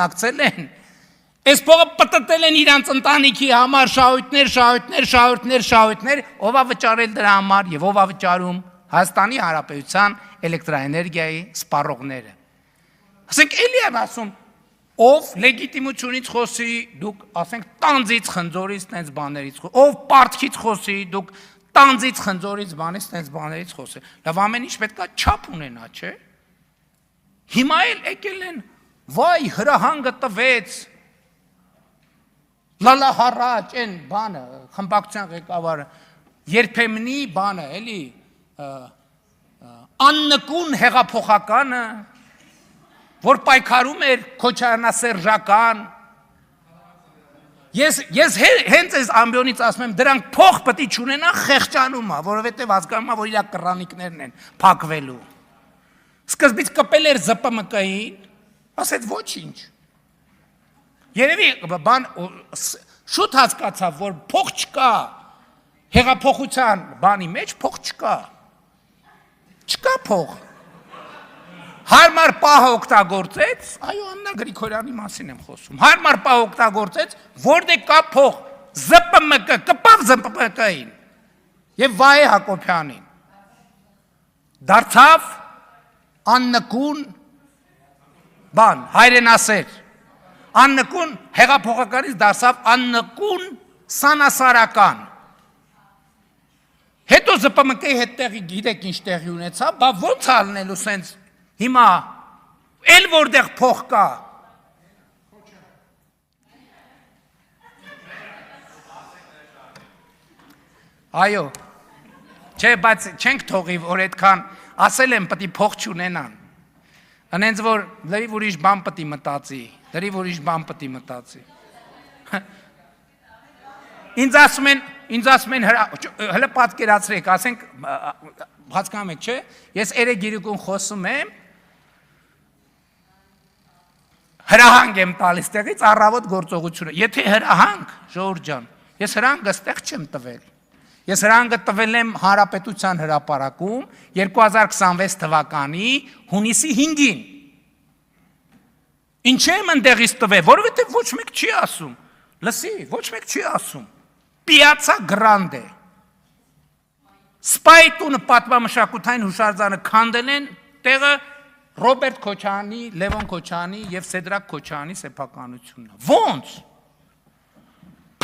ակցել են, այս փողը պտտել են իրանց ընտանիքի համար շահույթներ, ով է վճարել դրա համար եւ ով է վճարում Հայաստանի Հանրապետության էլեկտրաէներգիայի սպառողները։ Ասենք էլի եմ ասում, ով լեգիտիմությունից խոսի, դուք ասենք տանձից, խնձորից, տենց բաներից խոսի, ով պարտքից խոսի, դուք տանձից, խնձորից, բանից, տենց բաներից խոսի։ Լավ, ամեն ինչ պետք է չափ ունենա, չէ՞։ Հիմա էլ եկել են, վայ, հրահանգը տվեց, լալա հառաջ, են բանը, խմբակցության ղեկավարը, երբեմնի բանը, էլի, աննկուն հեղափոխականը, որ պայքարում էր քոչարյանասերժական, ես հենց այս ամբիոնից ասում եմ, դրանք փող պետք է չունենան խեղճանում է, որովհետև հասկանում է, որ իրա կռանիկներն են փակվելու։ Սկզբից կպել էր ԶՊՄԿ-ին, ասեց ոչինչ։ Երևի բան շուտ հասկացավ, որ փող չկա, հեղափոխության բանի մեջ փող չկա։ Չկա փող։ Հարմար պահը օգտագործեց, այո, Աննա Գրիգորյանի մասին եմ խոսում, հարմար պահը օգտագործեց, որտեղ կա փող, ԶՊՄԿ, կպավ ԶՊՄԿ-ին եւ Վահե Հակոբյանին։ Դարձավ աննկուն բան, հայրենասեր, աննկուն հեղափոխականից դարձավ աննկուն սանասարական։ Հետո ԶՊՄԿ-ի հետ տեղի գիտեք ինչ տեղի ունեցավ, բա ոնց ալնելու սենց հիմա էլ որտեղ փող կա։ Այո, չէ, բայց չենք թողի, որ այդքան ասել եմ պետք է փող չունենան։ Անենց որ լրիվ ուրիշ բան պետք է մտածի, Ինձ ասում են հլը պատկերացրեք, ասենք, հասկանում եք, չէ, ես երեք գիրիկուն խոսում եմ, հրահանգ եմ տալիս տեղից առավոտ գործողությունը, եթե հրահանգ, ժողովուրդ ջան, ես հրահանգը ստեղ չեմ տվել, ես հրահանգը տվել եմ Հանրապետության հրապարակում 2026 թվականի հունիսի 5-ին, ինչ եմ ընդեղից տվել, որովհետև ոչ մեկ չի ասում, լսի, ոչ մեկ չի ասում, Պիացա Գրանդե, Սպայտունը պատմամշակութային հուշարձանը քանդել են տեղը Ռոբերտ Քոչարյանի, Լևոն Քոչարյանի և Սեդրակ Քոչարյանի սեփականությունն է։ Ոնց։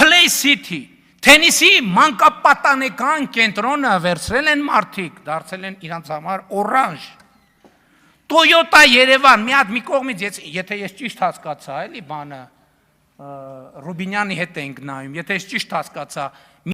Play City, թենիսի մանկապատանեկան կենտրոնը վերցրել են մարդիկ, դարձել են իրանց համար օրանժ։ Toyota Երևան, մի կողմից, եթե ես ճիշտ հասկացա, էլի բանը, Ռուբինյանի հետ ենք նայում, եթե ես ճիշտ հասկացա,